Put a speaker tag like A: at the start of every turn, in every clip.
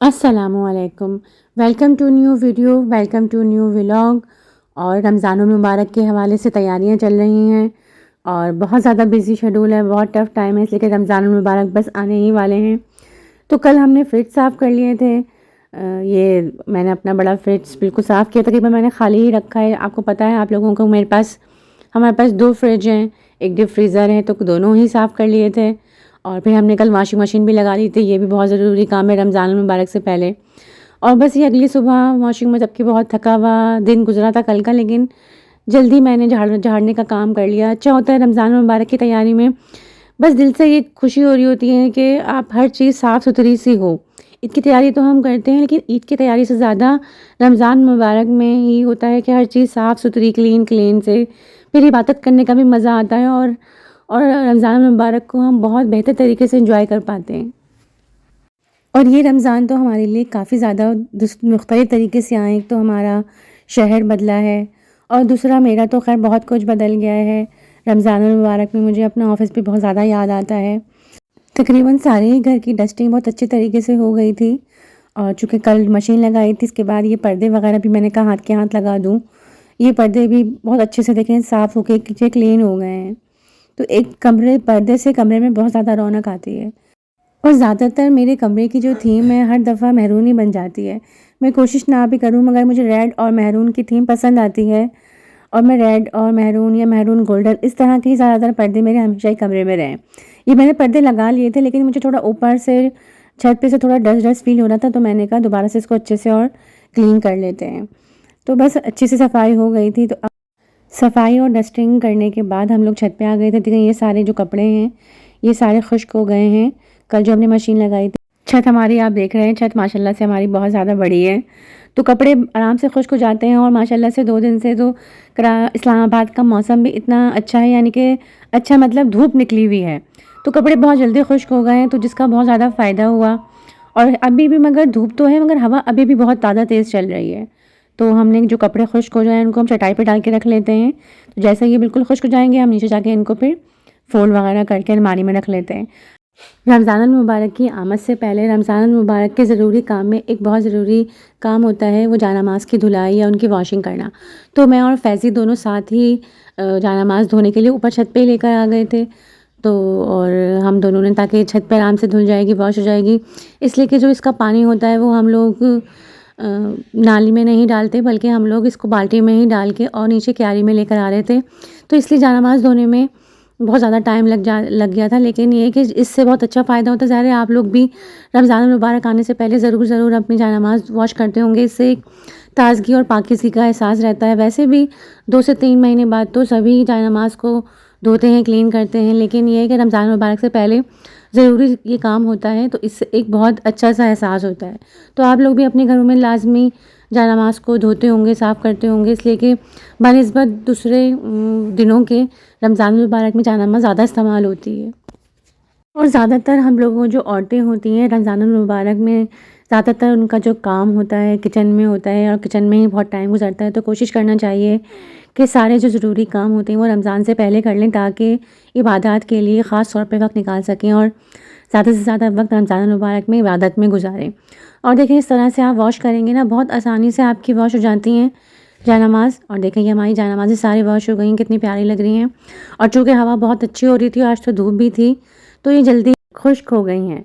A: अस्सलामुअलैकुम। Welcome to new video, welcome to new vlog. और रमज़ानुल मुबारक के हवाले से तैयारियां चल रही हैं और बहुत ज़्यादा बिजी शेड्यूल है, बहुत टफ़ टाइम है, इसलिए कि रमज़ानुल मुबारक बस आने ही वाले हैं। तो कल हमने फ्रिज साफ़ कर लिए थे। ये मैंने अपना बड़ा फ्रिज बिल्कुल साफ़ किया, तकरीबन मैंने खाली ही रखा है। आपको पता है, आप लोगों को, हमारे पास 2 फ्रिज हैं, एक डीप फ्रीज़र है, तो दोनों ही साफ़ कर लिए थे। और फिर हमने कल वॉशिंग मशीन भी लगा ली थी, ये भी बहुत ज़रूरी काम है रमज़ान मुबारक से पहले। और बस ये अगली सुबह वॉशिंग में, जबकि बहुत थका हुआ दिन गुजरा था कल का, लेकिन जल्दी मैंने झाड़ने का काम कर लिया। अच्छा होता है रमज़ान मुबारक की तैयारी में, बस दिल से ये खुशी हो रही होती है कि आप हर चीज़ साफ़ सुथरी सी हो। ईद की तैयारी तो हम करते हैं, लेकिन ईद की तैयारी से ज़्यादा रमज़ान मुबारक में ही होता है कि हर चीज़ साफ़ सुथरी, क्लीन क्लीन से फिर इबादत करने का भी मज़ा आता है। और रमज़ान मुबारक को हम बहुत बेहतर तरीके से एंजॉय कर पाते हैं। और ये रमज़ान तो हमारे लिए काफ़ी ज़्यादा मुख्तलिफ़ तरीके से आए। एक तो हमारा शहर बदला है, और दूसरा मेरा तो ख़ैर बहुत कुछ बदल गया है। रमज़ान मुबारक में मुझे अपना ऑफ़िस भी बहुत ज़्यादा याद आता है। तकरीबन सारे ही घर की डस्टिंग बहुत अच्छे तरीके से हो गई थी। और चूँकि कल मशीन लगाई थी, इसके बाद ये पर्दे वग़ैरह भी मैंने कहा हाथ के हाथ लगा दूँ। ये पर्दे भी बहुत अच्छे से देखें साफ़ होके क्लीन हो गए हैं। तो एक पर्दे से कमरे में बहुत ज़्यादा रौनक आती है। और ज़्यादातर मेरे कमरे की जो थीम है, हर दफ़ा मेहरून ही बन जाती है। मैं कोशिश ना भी करूँ, मगर मुझे रेड और मेहरून की थीम पसंद आती है, और मैं रेड और मेहरून या मेहरून गोल्डन, इस तरह के ज़्यादातर पर्दे मेरे हमेशा ही कमरे में रहें। ये मैंने पर्दे लगा लिए थे, लेकिन मुझे थोड़ा ऊपर से, छत पे से थोड़ा डस्ट डस्ट फ़ील हो रहा था, तो मैंने कहा दोबारा से इसको अच्छे से और क्लीन कर लेते हैं। तो बस अच्छी सी सफाई हो गई थी। तो अब सफाई और डस्टिंग करने के बाद हम लोग छत पे आ गए थे। देखिए, ये सारे जो कपड़े हैं, ये सारे खुश्क हो गए हैं। कल जो हमने मशीन लगाई थी, छत हमारी आप देख रहे हैं, छत माशाल्लाह से हमारी बहुत ज़्यादा बड़ी है, तो कपड़े आराम से खुश्क हो जाते हैं। और माशाल्लाह से 2 दिन से तो इस्लामाबाद का मौसम भी इतना अच्छा है, यानी कि अच्छा मतलब धूप निकली हुई है, तो कपड़े बहुत जल्दी खुश्क हो गए हैं, तो जिसका बहुत ज़्यादा फ़ायदा हुआ। और अभी भी मगर धूप तो है, मगर हवा अभी भी बहुत ज़्यादा तेज़ चल रही है। तो हमने जो कपड़े खुश्क हो जाएँ, उनको हम चटाई पे डाल के रख लेते हैं। तो जैसे ये बिल्कुल खुश्क हो जाएँगे, हम नीचे जाके इनको फिर फ़ोल्ड वगैरह करके अलमारी में रख लेते हैं। रमज़ान मुबारक की आमद से पहले, रमज़ान मुबारक के ज़रूरी काम में एक बहुत ज़रूरी काम होता है, वो जानामाज़ की धुलाई या उनकी वॉशिंग करना। तो मैं और फैज़ी दोनों साथ ही जानामाज़ धोने के लिए ऊपर छत पे ही लेकर आ गए थे। तो और हम दोनों ने, ताकि छत पे आराम से धुल जाएगी, वॉश हो जाएगी, इसलिए कि जो इसका पानी होता है वो हम लोग नाली में नहीं डालते, बल्कि हम लोग इसको बाल्टी में ही डाल के और नीचे क्यारी में लेकर आ रहे थे। तो इसलिए जानामाज़ धोने में बहुत ज़्यादा टाइम लग गया था, लेकिन ये है कि इससे बहुत अच्छा फ़ायदा होता है। ज़ाहिर है आप लोग भी रमज़ान मुबारक आने से पहले ज़रूर अपनी जानामाज़ वॉश करते होंगे, इससे एक ताज़गी और पाकीज़गी का एहसास रहता है। वैसे भी 2 से 3 महीने बाद तो सभी जानामाज़ को धोते हैं, क्लीन करते हैं, लेकिन ये है कि रमज़ान मुबारक से पहले ज़रूरी ये काम होता है, तो इससे एक बहुत अच्छा सा एहसास होता है। तो आप लोग भी अपने घरों में लाज़मी जानामाज़ को धोते होंगे, साफ़ करते होंगे, इसलिए कि बनिस्बत दूसरे दिनों के रमज़ान मुबारक में जानामाज़ ज़्यादा इस्तेमाल होती है। और ज़्यादातर हम लोगों, जो औरतें होती हैं, रमज़ान मुबारक में ज़्यादातर उनका जो काम होता है किचन में होता है, और किचन में ही बहुत टाइम गुज़रता है। तो कोशिश करना चाहिए कि सारे जो ज़रूरी काम होते हैं वो रमज़ान से पहले कर लें, ताकि इबादत के लिए ख़ास तौर पे वक़्त निकाल सकें और ज़्यादा से ज़्यादा वक़्त रमज़ान मुबारक में इबादत में गुज़ारें। और देखिए, इस तरह से आप वॉश करेंगे ना, बहुत आसानी से आपकी वॉश हो जाती हैं जानामाज़। और देखें, ये हमारी जानामाज़ें सारी वॉश हो गई हैं, कितनी प्यारी लग रही हैं। और चूँकि हवा बहुत अच्छी हो रही थी, आज तो धूप भी थी, तो ये जल्दी खुश्क हो गई हैं।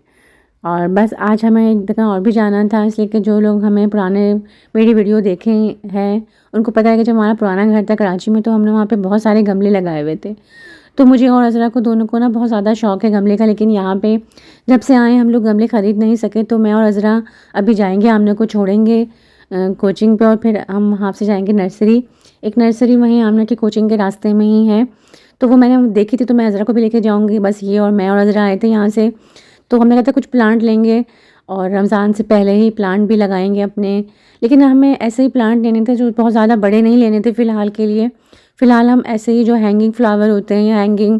A: और बस आज हमें एक जगह और भी जाना था, इसलिए कि जो लोग हमें पुराने मेरी वीडियो देखे हैं, उनको पता है कि जब हमारा पुराना घर था कराची में, तो हमने वहाँ पे बहुत सारे गमले लगाए हुए थे। तो मुझे और अज़रा को, दोनों को ना बहुत ज़्यादा शौक़ है गमले का, लेकिन यहाँ पे जब से आए हम लोग गमले ख़रीद नहीं सके। तो मैं और अज़रा अभी जाएंगे, आमने को छोड़ेंगे कोचिंग पे, और फिर हम वहाँ से जाएंगे नर्सरी। एक नर्सरी वहीं आमना की कोचिंग के रास्ते में ही है, तो वो मैंने देखी थी, तो मैं अज़रा को भी लेके जाऊँगी। बस ये और मैं और अज़रा आए थे यहाँ से, तो हमने कहा था कुछ प्लांट लेंगे और रमज़ान से पहले ही प्लांट भी लगाएंगे अपने। लेकिन हमें ऐसे ही प्लांट लेने थे, जो बहुत ज़्यादा बड़े नहीं लेने थे फ़िलहाल के लिए। फ़िलहाल हम ऐसे ही जो हैंगिंग फ्लावर होते हैं या हैंगिंग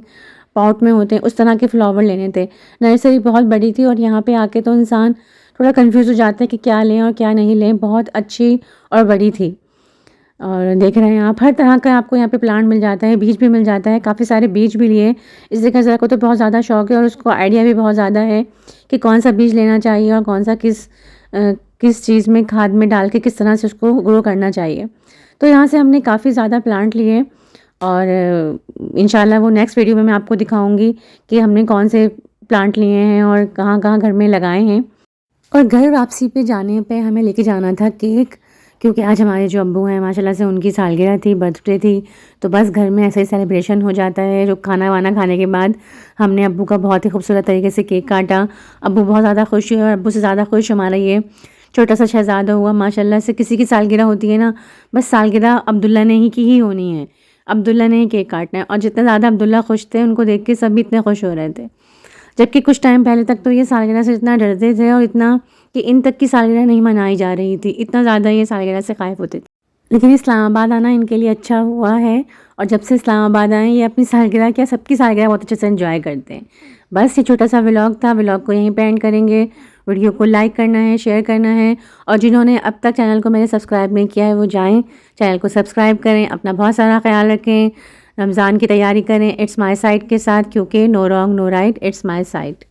A: पॉट में होते हैं, उस तरह के फ्लावर लेने थे। नर्सरी बहुत बड़ी थी, और यहाँ पे आके तो इंसान थोड़ा कंफ्यूज हो जाता है कि क्या लें और क्या नहीं लें। बहुत अच्छी और बड़ी थी। और देख रहे हैं आप, हर तरह का आपको यहाँ पे प्लांट मिल जाता है, बीज भी मिल जाता है। काफ़ी सारे बीज भी लिए। इस जगह ज़रा को तो बहुत ज़्यादा शौक है, और उसको आइडिया भी बहुत ज़्यादा है कि कौन सा बीज लेना चाहिए और कौन सा किस किस चीज़ में खाद में डाल के किस तरह से उसको ग्रो करना चाहिए। तो यहाँ से हमने काफ़ी ज़्यादा प्लांट लिए और इंशाल्लाह वो नेक्स्ट वीडियो में मैं आपको दिखाऊंगी कि हमने कौन से प्लांट लिए हैं और कहाँ-कहाँ घर में लगाए हैं। और घर वापसी पे जाने पे हमें लेके जाना था केक, क्योंकि आज हमारे जो अब्बू हैं माशाल्लाह से उनकी सालगिरह थी, बर्थडे थी। तो बस घर में ऐसे ही सेलिब्रेशन हो जाता है। जो खाना वाना खाने के बाद हमने अब्बू का बहुत ही खूबसूरत तरीके से केक काटा। अब्बू बहुत ज़्यादा खुश हुए और अब्बू से ज़्यादा खुश हमारा ये छोटा सा शहज़ादा हुआ। माशाल्लाह से किसी की सालगिरह होती है ना, बस सालगिरह अब्दुल्ला ने ही होनी है, अब्दुल्ला ने ही केक काटना है। और जितना ज़्यादा अब्दुल्ला खुश थे उनको देख के सभी इतने खुश हो रहे थे। जबकि कुछ टाइम पहले तक तो ये सालगिरह से इतना डरते थे और इतना कि इन तक की सालगिरह नहीं मनाई जा रही थी, इतना ज़्यादा ये सालगिरह से ख़ाइफ़ होते थे। लेकिन इस्लामाबाद आना इनके लिए अच्छा हुआ है और जब से इस्लामाबाद आए ये अपनी सालगिरह क्या सबकी सालगिरह बहुत अच्छे से एंजॉय करते हैं। बस ये छोटा सा व्लॉग था, व्लॉग को यहीं पे एंड करेंगे। वीडियो को लाइक करना है, शेयर करना है और जिन्होंने अब तक चैनल को मेरे सब्सक्राइब नहीं किया है वो जाएँ चैनल को सब्सक्राइब करें। अपना बहुत सारा ख्याल रखें, रमज़ान की तैयारी करें इट्स माई साइड के साथ, क्योंकि no wrong no right, it's my side.